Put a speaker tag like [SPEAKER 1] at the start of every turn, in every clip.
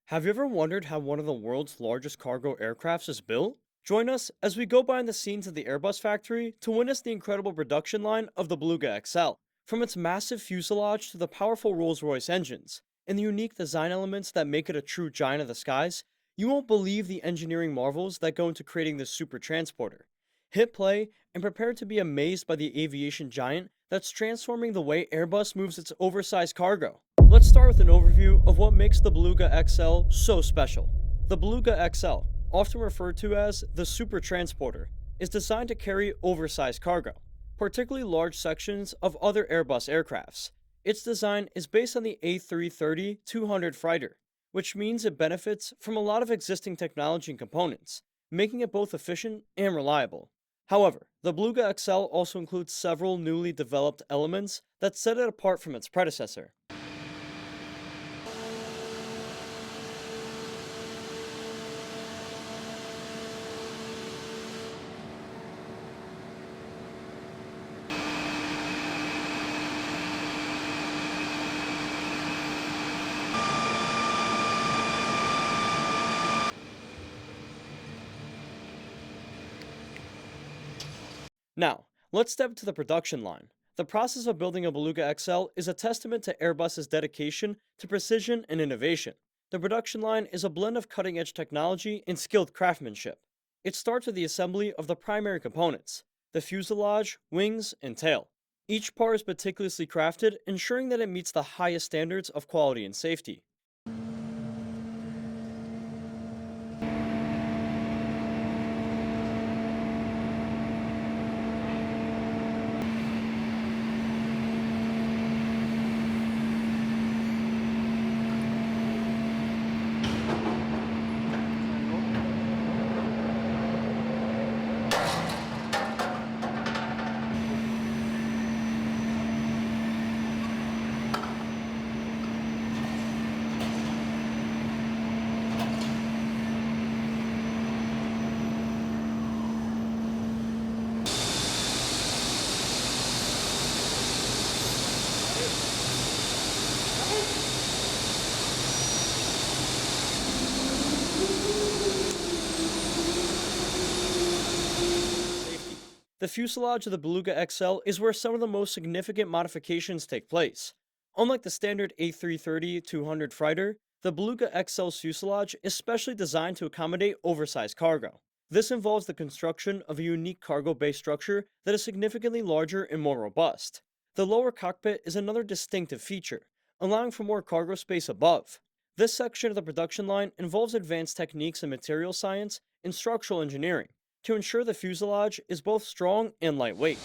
[SPEAKER 1] Have you ever wondered how one of the world's largest cargo aircrafts is built? Join us as we go behind the scenes of the Airbus factory to witness the incredible production line of the Beluga XL. From its massive fuselage to the powerful Rolls-Royce engines, and the unique design elements that make it a true giant of the skies, you won't believe the engineering marvels that go into creating this super transporter. Hit play and prepare to be amazed by the aviation giant that's transforming the way Airbus moves its oversized cargo. Let's start with an overview of what makes the Beluga XL so special. The Beluga XL, often referred to as the Super Transporter, is designed to carry oversized cargo, particularly large sections of other Airbus aircrafts. Its design is based on the A330-200 freighter, which means it benefits from a lot of existing technology and components, making it both efficient and reliable. However, the Beluga XL also includes several newly developed elements that set it apart from its predecessor. Now, let's step to the production line. The process of building a Beluga XL is a testament to Airbus's dedication to precision and innovation. The production line is a blend of cutting edge technology and skilled craftsmanship. It starts with the assembly of the primary components: the fuselage, wings, and tail. Each part is meticulously crafted, ensuring that it meets the highest standards of quality and safety. Safety. The fuselage of the Beluga XL is where some of the most significant modifications take place. Unlike the standard A330-200 freighter, the Beluga XL's fuselage is specially designed to accommodate oversized cargo. This involves the construction of a unique cargo bay structure that is significantly larger and more robust. The lower cockpit is another distinctive feature, allowing for more cargo space above. This section of the production line involves advanced techniques in material science and structural engineering to ensure the fuselage is both strong and lightweight.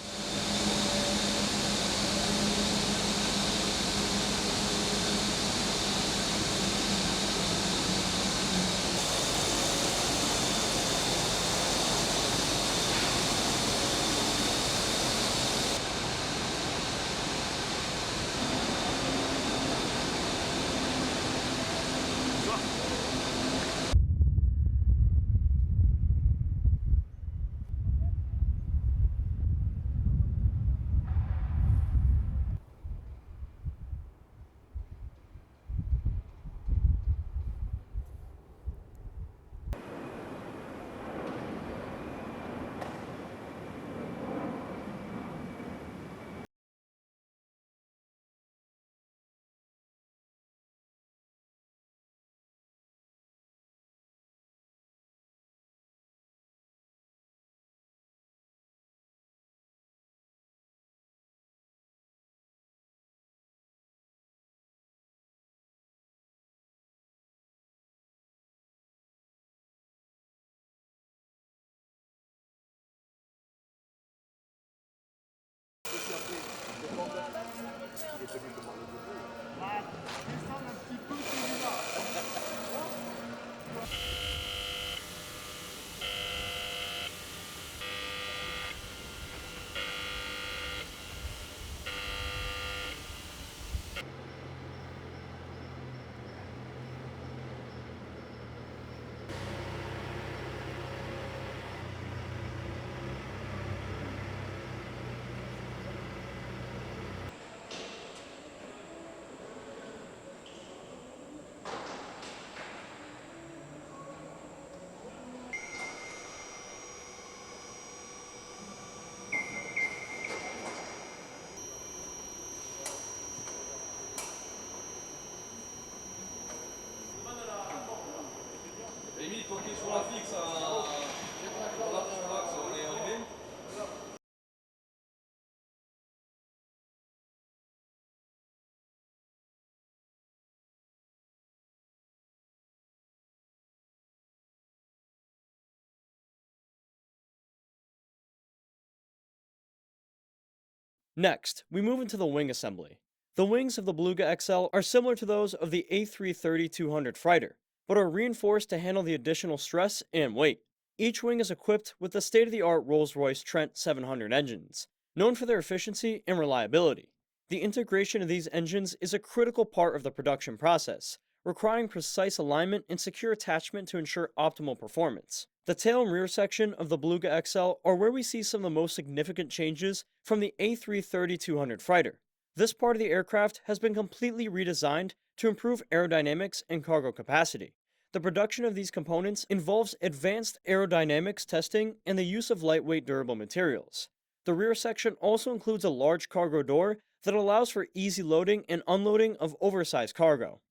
[SPEAKER 1] Next, we move into the wing assembly. The wings of the Beluga XL are similar to those of the A330-200 fighter, but are reinforced to handle the additional stress and weight. Each wing is equipped with the state-of-the-art Rolls-Royce Trent 700 engines, known for their efficiency and reliability. The integration of these engines is a critical part of the production process, requiring precise alignment and secure attachment to ensure optimal performance. The tail and rear section of the Beluga XL are where we see some of the most significant changes from the A330-200 fighter. This part of the aircraft has been completely redesigned to improve aerodynamics and cargo capacity. The production of these components involves advanced aerodynamics testing and the use of lightweight durable materials. The rear section also includes a large cargo door that allows for easy loading and unloading of oversized cargo.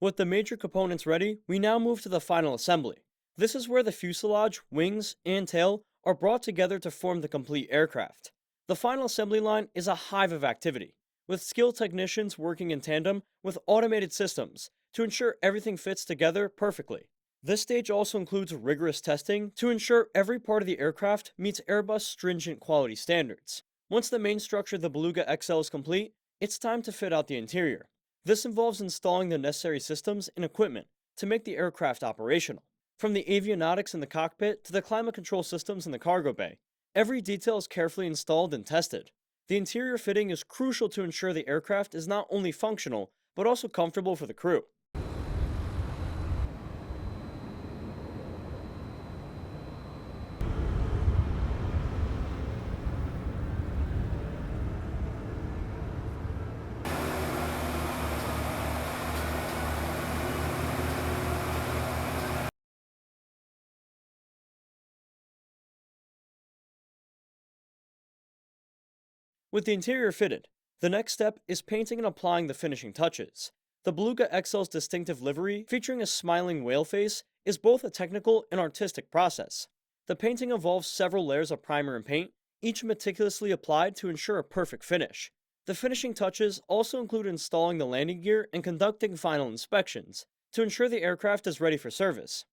[SPEAKER 1] With the major components ready, we now move to the final assembly. This is where the fuselage, wings, and tail are brought together to form the complete aircraft. The final assembly line is a hive of activity, with skilled technicians working in tandem with automated systems to ensure everything fits together perfectly. This stage also includes rigorous testing to ensure every part of the aircraft meets Airbus stringent quality standards. Once the main structure of the Beluga XL is complete, it's time to fit out the interior. This involves installing the necessary systems and equipment to make the aircraft operational. From the avionics in the cockpit to the climate control systems in the cargo bay, every detail is carefully installed and tested. The interior fitting is crucial to ensure the aircraft is not only functional, but also comfortable for the crew. With the interior fitted, the next step is painting and applying the finishing touches. The Beluga XL's distinctive livery, featuring a smiling whale face, is both a technical and artistic process. The painting involves several layers of primer and paint, each meticulously applied to ensure a perfect finish. The finishing touches also include installing the landing gear and conducting final inspections to ensure the aircraft is ready for service.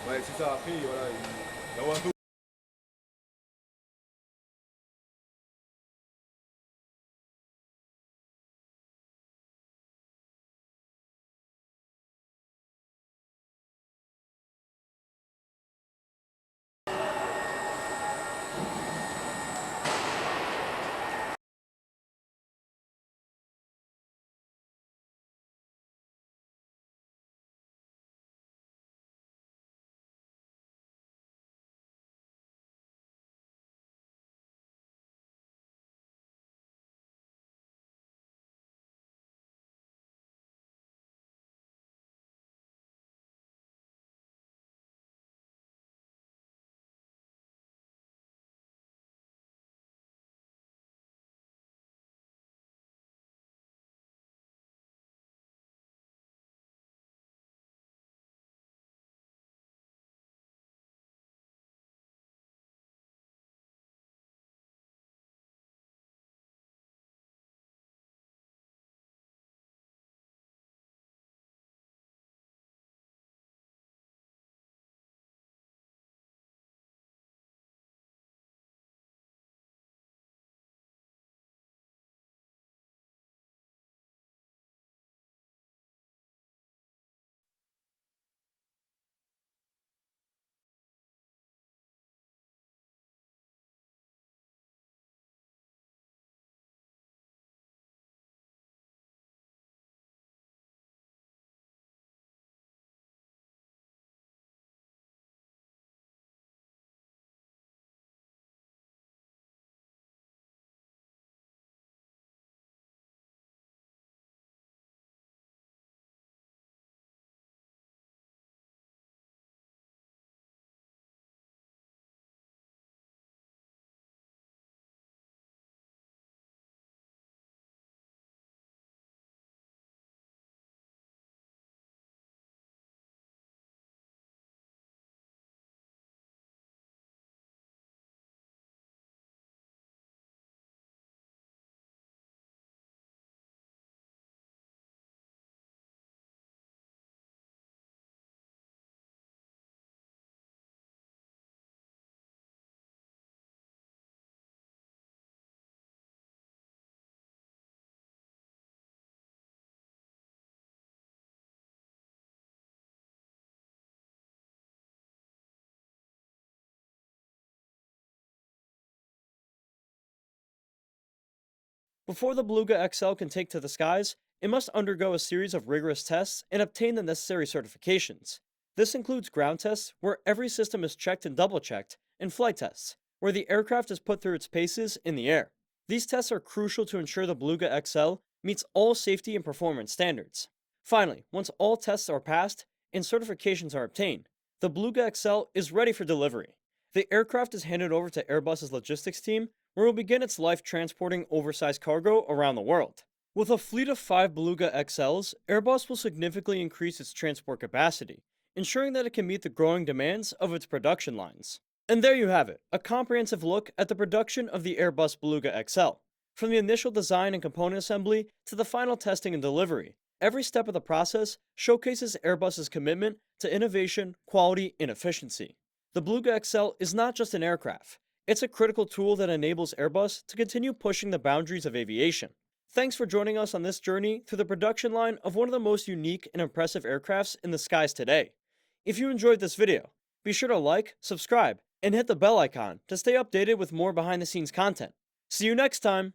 [SPEAKER 2] Ouais, c'est ça. Après, voilà, il y a un peu
[SPEAKER 1] Before the Beluga XL can take to the skies, it must undergo a series of rigorous tests and obtain the necessary certifications. This includes ground tests, where every system is checked and double checked, and flight tests, where the aircraft is put through its paces in the air. These tests are crucial to ensure the Beluga XL meets all safety and performance standards. Finally, once all tests are passed and certifications are obtained, the Beluga XL is ready for delivery. The aircraft is handed over to Airbus's logistics team, where it will begin its life transporting oversized cargo around the world. With a fleet of 5 Beluga XLs, Airbus will significantly increase its transport capacity, ensuring that it can meet the growing demands of its production lines. And there you have it, a comprehensive look at the production of the Airbus Beluga XL. From the initial design and component assembly to the final testing and delivery, every step of the process showcases Airbus's commitment to innovation, quality, and efficiency. The Beluga XL is not just an aircraft, it's a critical tool that enables Airbus to continue pushing the boundaries of aviation. Thanks for joining us on this journey through the production line of one of the most unique and impressive aircrafts in the skies today. If you enjoyed this video, be sure to like, subscribe, and hit the bell icon to stay updated with more behind the scenes content. See you next time!